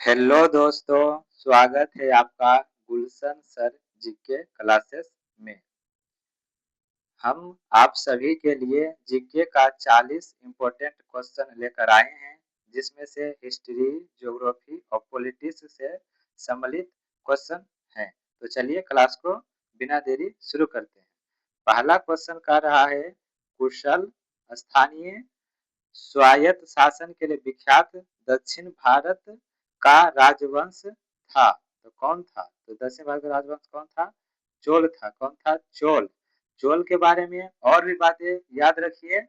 Hello दोस्तों, स्वागत है आपका गुलशन सर जीके क्लासेस में। हम आप सभी के लिए जीके का 40 इम्पोर्टेंट क्वेश्चन लेकर आए हैं, जिसमें से हिस्ट्री, ज्योग्राफी और पॉलिटिक्स से सम्मिलित क्वेश्चन हैं। तो चलिए क्लास को बिना देरी शुरू करते हैं। पहला क्वेश्चन कर रहा है, कुशल स्थानीय स्वायत्त शासन के लिए विख्यात दक्षिण भारत का राजवंश था। तो कौन था? तो दक्षिण भारत का राजवंश कौन था? चोल था। कौन था? चोल। चोल के बारे में और भी बातें याद रखिए।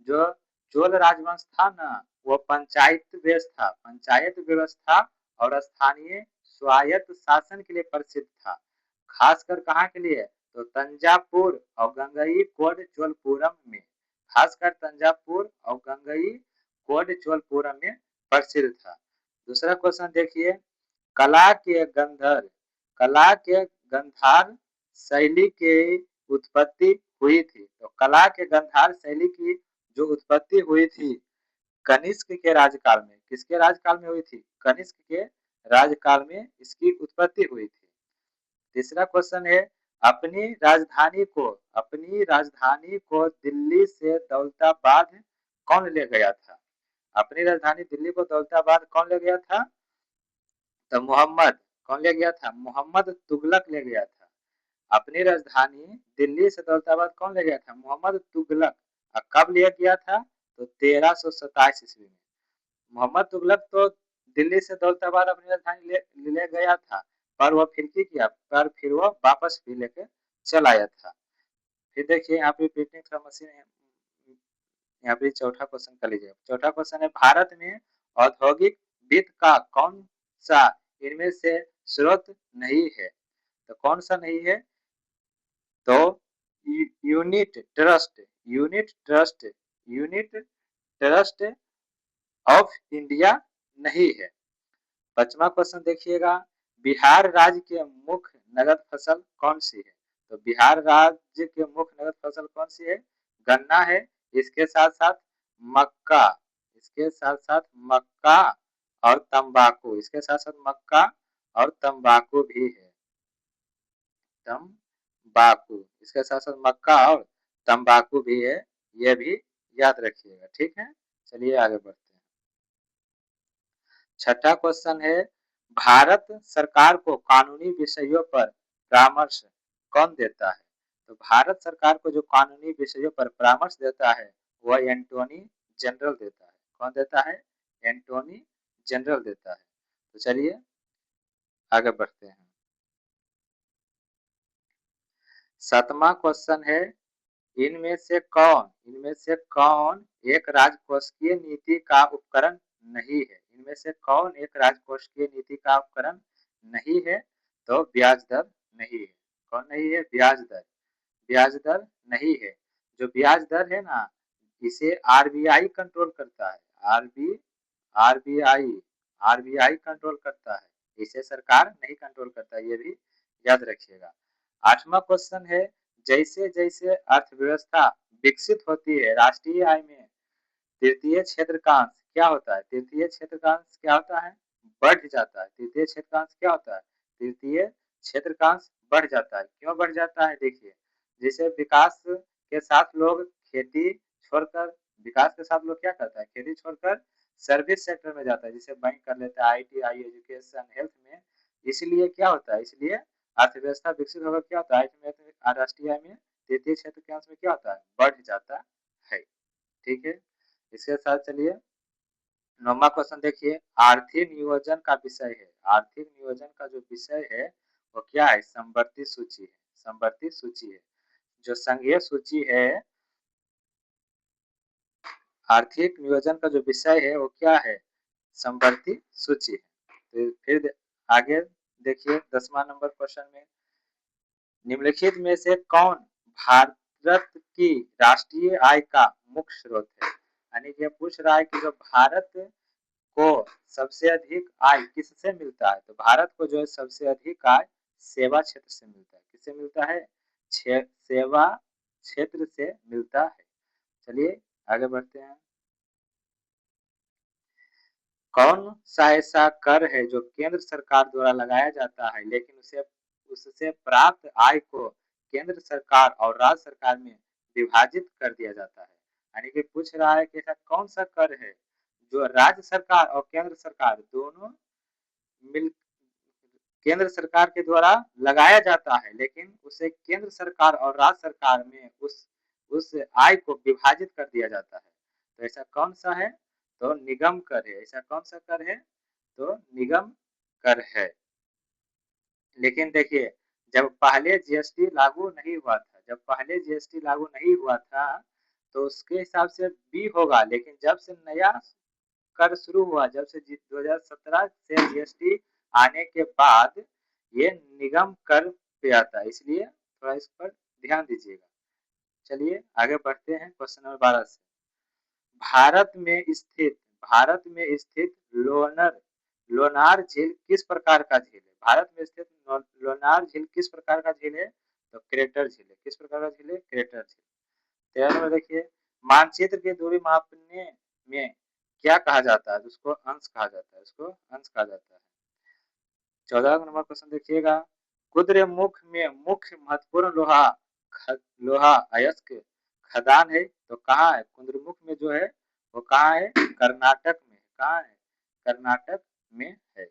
जो चोल राजवंश था ना, वो पंचायत बेस था, पंचायत व्यवस्था और स्थानीय स्वायत्त शासन के लिए प्रसिद्ध था। खासकर कहाँ के लिए? तो तंजापुर और गंगईकोंड चोलपुरम में। खासकर तंजापुर और गंगईकोंड चोलपुरम में प्रसिद्ध था। दूसरा क्वेश्चन देखिए, कला के गंधर्व, कला के गंधार शैली की उत्पत्ति हुई थी। तो कला के गंधार शैली की जो उत्पत्ति हुई थी कनिष्क के राजकाल में। किसके राजकाल में हुई थी? कनिष्क के राजकाल में इसकी उत्पत्ति हुई थी। तीसरा क्वेश्चन है, अपनी राजधानी को दिल्ली से दौलताबाद कौन ले गया था? अपनी राजधानी दिल्ली को दौलताबाद कौन ले गया था? तो मोहम्मद। कौन ले गया था? मोहम्मद तुगलक ले गया था। अपनी राजधानी दिल्ली से दौलताबाद कौन ले गया था? मोहम्मद तुगलक। और कब ले गया था? तो 1327 ईस्वी में। मोहम्मद तुगलक तो दिल्ली से दौलताबाद अपनी राजधानी ले गया था, पर वह फिर की किया, पर फिर वो वापस भी लेके चला आया था। फिर देखिए यहाँ पे प्रिंटिंग का मशीन है। यहाँ पे चौथा क्वेश्चन कर लीजिए। चौथा क्वेश्चन है, भारत में औद्योगिक वित्त का कौन सा इनमें से स्रोत नहीं है? तो कौन सा नहीं है? तो unit trust, unit trust, unit trust of India नहीं है। पांचवा क्वेश्चन देखिएगा, बिहार राज्य के मुख्य नगद फसल कौन सी है? तो बिहार राज्य के मुख्य नगद फसल कौन सी है? गन्ना है, इसके साथ साथ मक्का, इसके साथ साथ मक्का और तंबाकू, इसके साथ साथ मक्का और तंबाकू भी है। तंबाकू, इसके साथ साथ मक्का और तंबाकू भी है, ये भी याद रखिएगा। ठीक है, चलिए आगे बढ़ते हैं। छठा क्वेश्चन है, भारत सरकार को कानूनी विषयों पर परामर्श कौन देता है? तो भारत सरकार को जो कानूनी विषयों पर परामर्श देता है वह एंटोनी जनरल देता है। कौन देता है? एंटोनी जनरल देता है। तो चलिए आगे बढ़ते हैं। सातवां क्वेश्चन है, इनमें से कौन एक राजकोषीय नीति का उपकरण नहीं है? इनमें से कौन एक राजकोषीय नीति का उपकरण नहीं है? तो ब्याज दर नहीं है। कौन नहीं है? ब्याज दर। ब्याज दर नहीं है। जो ब्याज दर है ना, इसे आरबीआई कंट्रोल करता है। आरबीआई आरबीआई कंट्रोल करता है, इसे सरकार नहीं कंट्रोल करता, ये भी याद रखिएगा। आठवां क्वेश्चन है, जैसे जैसे अर्थव्यवस्था विकसित होती है, राष्ट्रीय आय में तृतीय क्षेत्र का अंश क्या होता है? तृतीय क्षेत्र का अंश क्या होता है? बढ़ जाता है। तृतीय क्षेत्र का अंश क्या होता है? तृतीय क्षेत्र का अंश बढ़ जाता है। क्यों बढ़ जाता है? देखिए, जैसे विकास के साथ लोग खेती छोड़कर, विकास के साथ लोग क्या करता है? खेती छोड़कर सर्विस सेक्टर में जाता है, जैसे बैंक कर लेता है, आईटीआई, एजुकेशन, हेल्थ में। इसलिए क्या होता है? इसलिए अर्थव्यवस्था विकसित होकर क्या होता है? राष्ट्रीय आय में तृतीय क्षेत्र के अंश में क्या होता है? बढ़ जाता है। ठीक है, इसके साथ चलिए नौवां क्वेश्चन देखिए, आर्थिक नियोजन का विषय है। आर्थिक नियोजन का जो विषय है वो क्या है? संवर्ती सूची है। संवर्ती सूची है। जो संघीय सूची है, आर्थिक नियोजन का जो विषय है वो क्या है? संवर्ती सूची है। तो फिर आगे देखिए 10वां नंबर क्वेश्चन में, निम्नलिखित में से कौन भारत की राष्ट्रीय आय का मुख्य स्रोत है? यानी कि पूछ रहा है कि जो भारत को सबसे अधिक आय किससे मिलता है? तो भारत को जो है सबसे अधिक आय सेवा क्षेत्र से मिलता है। किससे मिलता है? सेवा क्षेत्र से मिलता है। चलिए आगे बढ़ते हैं। कौन सा ऐसा कर है जो केंद्र सरकार द्वारा लगाया जाता है लेकिन उसे उससे प्राप्त आय को केंद्र सरकार और राज्य सरकार में विभाजित कर दिया जाता है। यानी कि पूछ रहा है कि ऐसा कौन सा कर है जो राज्य सरकार और केंद्र सरकार दोनों मिल केंद्र सरकार के द्वारा लगाया जाता है लेकिन उसे केंद्र सरकार और राज्य सरकार में उस आय को विभाजित कर दिया जाता है। तो ऐसा कौन सा है? तो निगम कर है। ऐसा कौन सा कर है? तो निगम कर है। लेकिन देखिए, जब पहले जीएसटी लागू नहीं हुआ था, जब पहले जीएसटी लागू नहीं हुआ था तो उसके हिसाब से बी होगा, लेकिन जब से नया कर शुरू हुआ, जब से 2017 से जीएसटी आने के बाद ये निगम कर पे आता है, इसलिए थोड़ा इस पर ध्यान दीजिएगा। चलिए आगे बढ़ते हैं क्वेश्चन नंबर 12 से। भारत में स्थित भारत में स्थित लोनार झील किस प्रकार का झील है? भारत में स्थित लोनार झील किस प्रकार का झील है? तो क्रेटर झील है। किस प्रकार का झील है? क्रेटर झील। 13 नंबर देखिए, मानचित्र की दूरी मापने में क्या कहा जाता है? उसको अंश कहा जाता है। उसको अंश कहा जाता है। 14 नंबर क्वेश्चन देखिएगा, कुद्रेमुख में मुख्य महत्वपूर्ण लोहा अयस्क खदान है तो कहाँ है? कुद्रेमुख में जो है वो कहाँ है? कर्नाटक में। कहाँ है? कर्नाटक में है।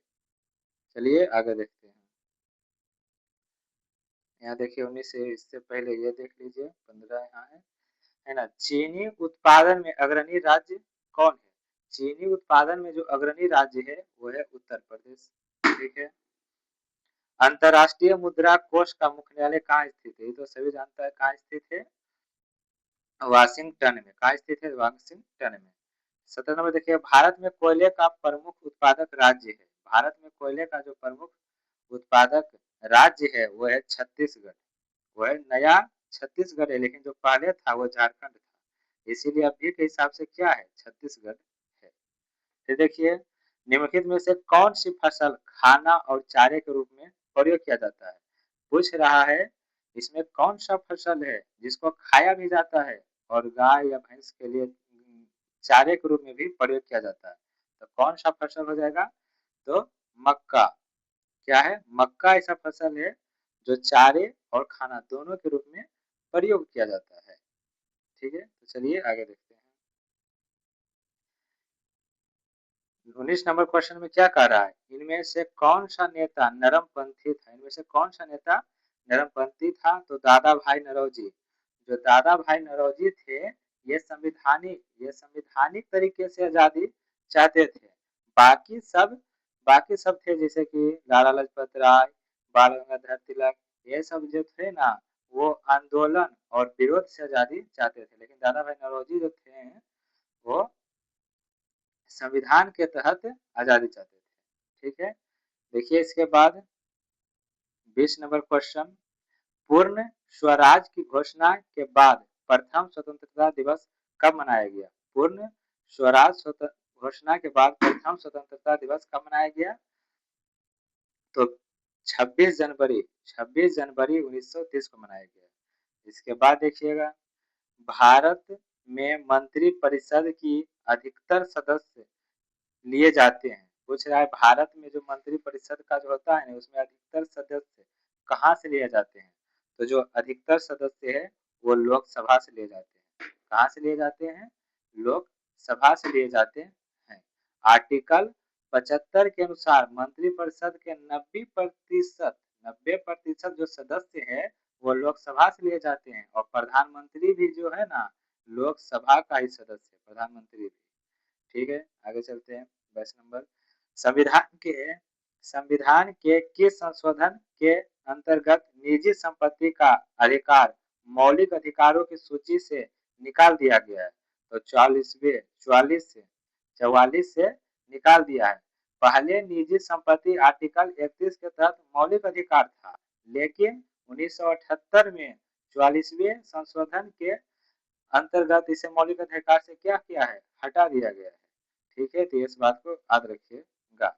चलिए आगे देखते हैं। यहाँ देखिए 19 से, इससे पहले ये देख लीजिए 15 यहाँ है ना। चीनी उत्पादन में अग्रणी राज्य कौन है? चीनी उत्पादन में जो अग्रणी राज्य है वो है उत्तर प्रदेश। ठीक है। अंतरराष्ट्रीय मुद्रा कोष का मुख्यालय कहाँ स्थित है? ये तो सभी जानता है कहाँ स्थित है। वाशिंगटन में। कहाँ स्थित है? वाशिंगटन में। 17 नंबर देखिए, भारत में कोयले का प्रमुख उत्पादक राज्य है। भारत में कोयले का जो प्रमुख उत्पादक राज्य है वो है छत्तीसगढ़। वो है नया छत्तीसगढ़ है, लेकिन जो पहले था वो झारखंड था, इसीलिए अभी के हिसाब से क्या है? छत्तीसगढ़ है। फिर देखिए, निम्नलिखित में से कौन सी फसल खाना और चारे के रूप में प्रयोग किया जाता है? पूछ रहा है इसमें कौन सा फसल है जिसको खाया भी जाता है और गाय या भैंस के लिए चारे के रूप में भी प्रयोग किया जाता है। तो कौन सा फसल हो जाएगा? तो मक्का। क्या है? मक्का ऐसा फसल है जो चारे और खाना दोनों के रूप में प्रयोग किया जाता है। ठीक है, तो चलिए आगे देखते हैं। 19 नंबर क्वेश्चन में क्या कह रहा है? इनमें से कौन सा नेता नरमपंथी था? इनमें से कौन सा नेता नरमपंथी था? तो दादा भाई नौरोजी। जो दादा भाई नौरोजी थे ये संविधानिक तरीके से आजादी चाहते थे। बाकी सब बाकी सब थे जैसे कि लाला लाजपत राय, बाल गंगाधर तिलक, ये सब जो थे ना वो आंदोलन और विरोध से आजादी चाहते थे, लेकिन दादा भाई नौरोजी जो थे वो संविधान के तहत आजादी चाहते थे। ठीक है। देखिए इसके बाद 20 नंबर क्वेश्चन, पूर्ण स्वराज की घोषणा के बाद प्रथम स्वतंत्रता दिवस कब मनाया गया? पूर्ण स्वराज घोषणा के बाद प्रथम स्वतंत्रता दिवस कब मनाया गया? तो 26 जनवरी 1930 को मनाया गया। इसके बाद देखिएगा, भारत में मंत्री परिषद की अधिकतर सदस्य लिए जाते हैं। पूछ रहा है भारत में जो मंत्री परिषद का जो होता है ना उसमें अधिकतर सदस्य कहाँ से लिए जाते हैं? तो जो अधिकतर सदस्य है वो लोकसभा से लिए जाते हैं। कहाँ से लिए जाते हैं? लोकसभा से लिए जाते हैं। आर्टिकल 75 के अनुसार मंत्रिपरिषद के 90% जो सदस्य है वो लोकसभा से लिए जाते हैं और प्रधानमंत्री भी जो है ना लोकसभा का ही सदस्य है, प्रधानमंत्री भी। ठीक है, आगे चलते हैं। 22 नंबर, संविधान के किस संशोधन के अंतर्गत निजी संपत्ति का अधिकार मौलिक अधिकारों की सूची से निकाल दिया गया है? तो 44 से निकाल दिया है। पहले निजी संपत्ति आर्टिकल 31 के तहत मौलिक अधिकार था, लेकिन 1978 में 44वें संशोधन के अंतर्गत इसे मौलिक अधिकार से क्या किया है? हटा दिया गया है। ठीक है, तो इस बात को याद रखिएगा,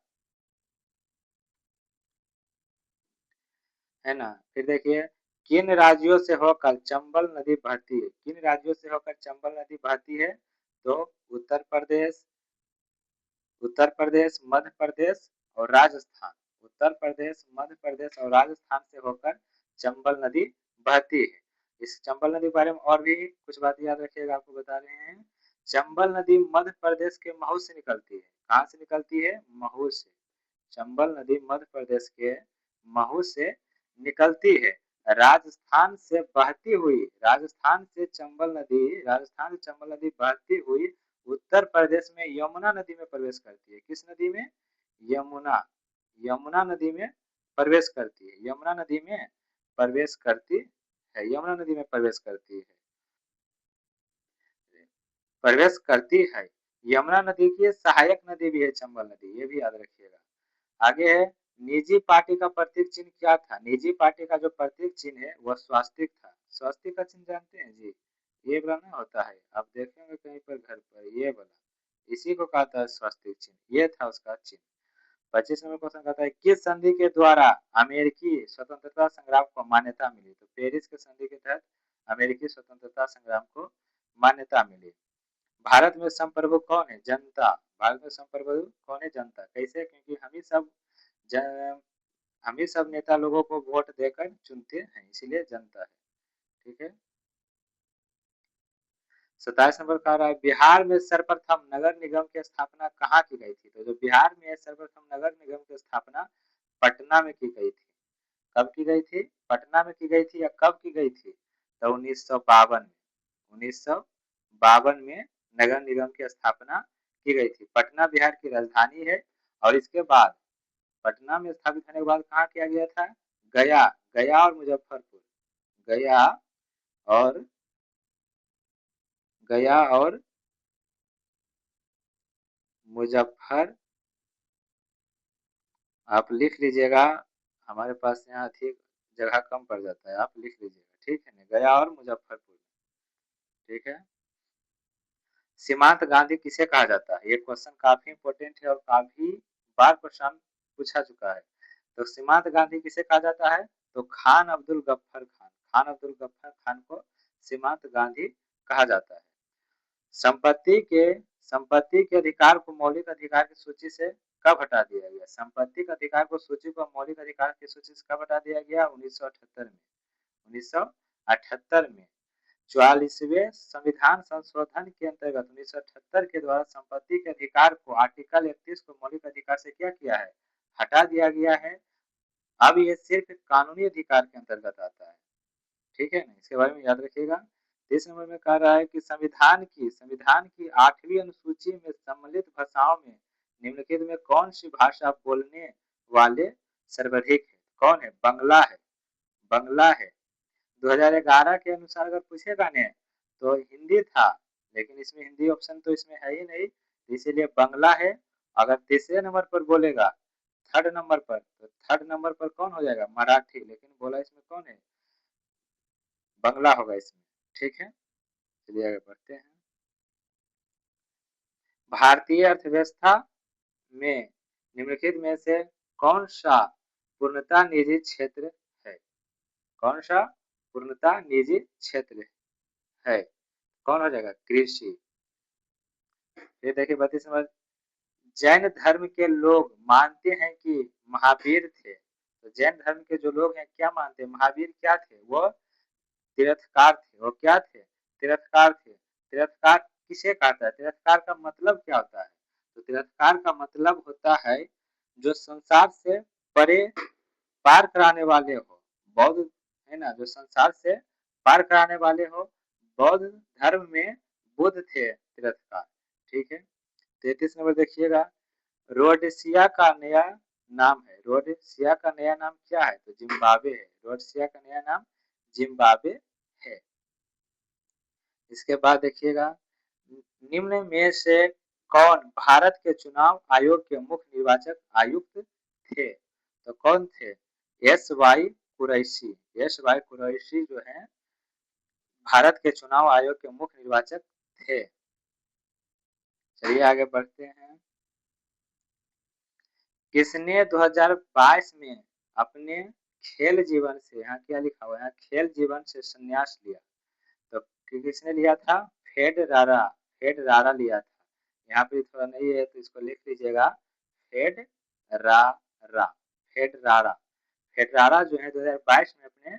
है ना। फिर देखिए, किन राज्यों से होकर चंबल नदी बहती है? किन राज्यों से होकर चंबल नदी बहती है? तो उत्तर प्रदेश, उत्तर प्रदेश, मध्य प्रदेश और राजस्थान। उत्तर प्रदेश, मध्य प्रदेश और राजस्थान से होकर चंबल नदी बहती है। इस चंबल नदी के बारे में और भी कुछ बात याद रखिएगा, आपको बता रहे हैं। चंबल नदी मध्य प्रदेश के महू से निकलती है। कहाँ से निकलती है? महू से। चंबल नदी मध्य प्रदेश के महू से निकलती है। राजस्थान से बहती हुई, राजस्थान से चंबल नदी बहती हुई उत्तर प्रदेश में यमुना नदी में प्रवेश करती है। किस नदी में? यमुना। यमुना नदी में प्रवेश करती है। यमुना नदी में प्रवेश करती है। यमुना नदी में प्रवेश करती है। यमुना नदी की सहायक नदी भी है चंबल नदी, ये भी याद रखिएगा। आगे है, निजी पार्टी का प्रतीक चिन्ह क्या था? निजी पार्टी का जो प्रतीक चिन्ह है वह स्वास्तिक था। स्वास्तिक का चिन्ह जानते हैं जी? ये वाला ना होता है, आप देखेंगे कहीं पर घर पर, ये वाला, इसी को कहता है स्वास्तिक चिन्ह। ये था उसका चिन्ह। 25 नंबर क्वेश्चन कहता है, किस संधि के द्वारा अमेरिकी स्वतंत्रता संग्राम को मान्यता मिली? तो पेरिस के संधि के तहत अमेरिकी स्वतंत्रता संग्राम को मान्यता मिली। भारत में संप्रभु कौन है? जनता। भारत में संप्रभु कौन है? जनता। कैसे? क्योंकि हम ही सब नेता लोगों को वोट देकर चुनते हैं, इसीलिए जनता है। ठीक है। 27 नंबर कह रहा है, बिहार में सर्वप्रथम नगर निगम की स्थापना कहाँ की गई थी? तो जो बिहार में सर्वप्रथम नगर निगम की स्थापना पटना में की गई थी। कब की गई थी? पटना में की गई थी। या कब की गई थी? तो 1952 में। 1952 में नगर निगम की स्थापना की गई थी। पटना बिहार की राजधानी है। और इसके बाद पटना में स्थापित होने के बाद कहाँ किया गया था? गया। गया और मुजफ्फरपुर। गया और मुजफ्फर, आप लिख लीजिएगा, हमारे पास यहाँ अधिक जगह कम पड़ जाता है, आप लिख लीजिएगा। ठीक है ना? गया और मुजफ्फरपुर। ठीक है। सीमांत गांधी किसे कहा जाता है? ये क्वेश्चन काफी इंपॉर्टेंट है और काफी बार क्वेश्चन पूछा चुका है। तो सीमांत गांधी किसे कहा जाता है? तो खान अब्दुल गफ्फर खान। खान अब्दुल गफ्फर खान को सीमांत गांधी कहा जाता है। संपत्ति के अधिकार को मौलिक अधिकार की सूची से कब हटा दिया गया? संपत्ति के अधिकार को सूची को मौलिक अधिकार की सूची से कब हटा दिया गया? 1978 में। 1978 में 44वें संविधान संशोधन के अंतर्गत 1978 के द्वारा संपत्ति के अधिकार को आर्टिकल 31 को मौलिक अधिकार से क्या किया है? हटा दिया गया है। अब ये सिर्फ कानूनी अधिकार के अंतर्गत आता है। ठीक है ना? इसके बारे में याद रखिएगा। 30 नंबर में कह रहा है कि संविधान की 8वीं अनुसूची में सम्मिलित भाषाओं में निम्नलिखित में कौन सी भाषा बोलने वाले सर्वाधिक है? कौन है? बंगला है। बंगला है। 2011 के अनुसार अगर पूछेगा ने तो हिंदी था, लेकिन इसमें हिंदी ऑप्शन तो इसमें है ही नहीं, इसीलिए बंगला है। अगर तीसरे नंबर पर बोलेगा, थर्ड नंबर पर कौन हो जाएगा? मराठी। लेकिन बोला इसमें कौन है? बंगला होगा इसमें। ठीक है, चलिए आगे बढ़ते हैं। भारतीय अर्थव्यवस्था में निम्नलिखित में से कौन सा पूर्णतः निजी क्षेत्र है? कौन सा पूर्णतः निजी क्षेत्र है? कौन हो जाएगा? कृषि। ये देखिए 32 नंबर, जैन धर्म के लोग मानते हैं कि महावीर थे। तो जैन धर्म के जो लोग हैं क्या मानते हैं? महावीर क्या थे? वो तीर्थकार थे। वो क्या थे? तीर्थकार थे। तीर्थकार किसे कहता है? तीर्थकार का मतलब क्या होता है? तो तीर्थकार का मतलब होता है जो संसार से परे पार कराने वाले हो। बौद्ध है ना, जो संसार से पार कराने वाले हो। बौद्ध धर्म में बुद्ध थे तीर्थकार। ठीक है। 33 नंबर देखिएगा, रोडेशिया का नया नाम है। रोडेशिया का नया नाम क्या है? तो जिम्बाब्वे है। रोडेशिया का नया नाम जिम्बाब्वे है। इसके बाद देखिएगा, निम्न में से कौन भारत के चुनाव आयोग के मुख्य निर्वाचक आयुक्त थे? तो कौन थे? S Y Qureshi. S Y Qureshi जो है भारत के चुनाव आयोग के मुख्य निर्वाचक थे। चलिए आगे बढ़ते हैं। किसने 2022 में अपने खेल जीवन से, यहाँ क्या लिखा हुआ है? खेल जीवन से संन्यास लिया। तो किसने लिया था? फेड रारा लिया था। यहाँ पे थोड़ा नहीं है तो इसको लिख लीजिएगा फेड रा रा फेडरारा। फेडरारा जो है 2022 में अपने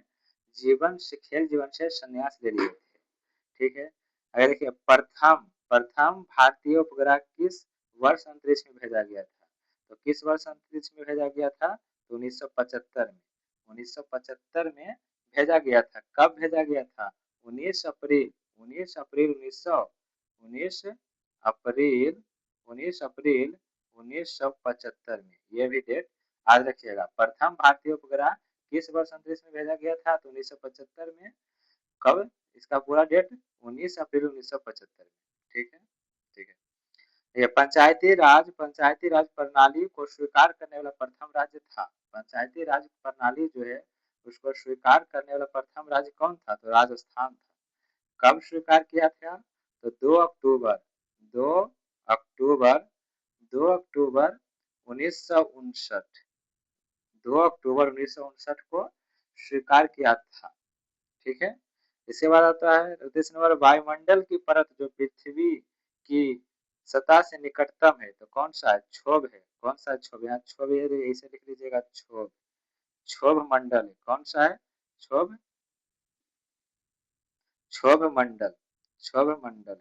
खेल जीवन से संन्यास ले लिए थे। ठीक है, अगर देखिए प्रथम प्रथम भारतीय उपग्रह किस वर्ष अंतरिक्ष में भेजा गया था? तो किस वर्ष अंतरिक्ष में भेजा गया था? तो 1975 में। 1975 में भेजा गया था। कब भेजा गया था? 19 अप्रैल 19 अप्रैल 19 अप्रैल 19 अप्रैल 1975 में। ये भी डेट याद रखिएगा। प्रथम भारतीय उपग्रह किस वर्ष अंतरिक्ष में भेजा गया था? तो 1975 में। कब? इसका पूरा डेट 19 अप्रैल 1975 में। ठीक है, ठीक है। ये पंचायती राज प्रणाली को स्वीकार करने वाला प्रथम राज्य था। पंचायती राज प्रणाली जो है उसको स्वीकार करने वाला प्रथम राज्य कौन था? तो राजस्थान था। कब स्वीकार किया था? तो 2 अक्टूबर 2 अक्टूबर 2 अक्टूबर 1959 2 अक्टूबर 1959 को स्वीकार किया था। ठीक है, इसके बाद आता है 29 नंबर, वायुमंडल की परत जो पृथ्वी की सतह से निकटतम है तो कौन सा है? क्षोभ है। कौन सा है? क्षोभ। यहाँ क्षोभ ऐसे लिख लीजिएगा, क्षोभ। क्षोभ मंडल है। कौन सा है? क्षोभ क्षोभ मंडल क्षोभ मंडल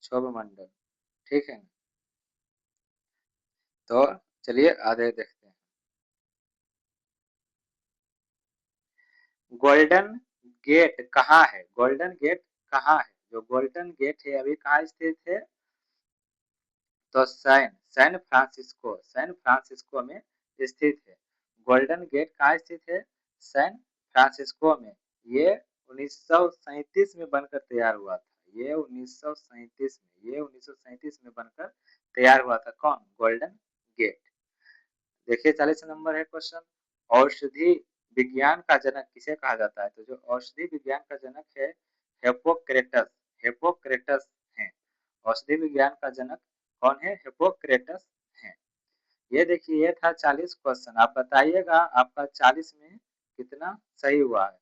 क्षोभ मंडल। ठीक है, तो चलिए आगे देखते हैं। गोल्डन गेट कहाँ है? गोल्डन गेट कहाँ है? जो गोल्डन गेट है अभी कहाँ स्थित है? तो सैन फ्रांसिस्को में स्थित है। गोल्डन गेट कहाँ स्थित है? सैन फ्रांसिस्को में। ये 1937 में बनकर तैयार हुआ था। ये 1937 में बनकर तैयार हुआ था। कौन? Golden Gate. देखिए 40 नंबर है क्वेश्चन, औषधि विज्ञान का जनक किसे कहा जाता है? तो जो औषधि विज्ञान का जनक है हिप्पोक्रेटस हिप्पोक्रेटस है। औषधि विज्ञान का जनक कौन है? हिप्पोक्रेटस है। ये देखिए ये था 40 क्वेश्चन। आप बताइएगा आपका 40 में कितना सही हुआ है।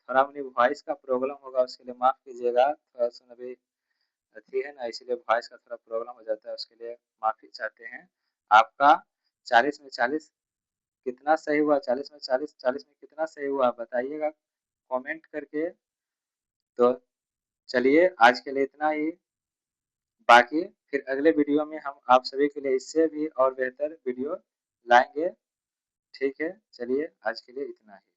थोड़ा अपनी वॉइस का प्रॉब्लम होगा उसके लिए माफ कीजिएगा। थोड़ा सा अभी अथी है ना, इसीलिए वॉइस का थोड़ा प्रॉब्लम हो जाता है, उसके लिए माफी चाहते हैं। आपका 40 में 40 कितना सही हुआ? 40 में 40 में कितना सही हुआ बताइएगा कमेंट करके। तो चलिए आज के लिए इतना ही। बाकी फिर अगले वीडियो में हम आप सभी के लिए इससे भी और बेहतर वीडियो लाएंगे। ठीक है, चलिए आज के लिए इतना ही।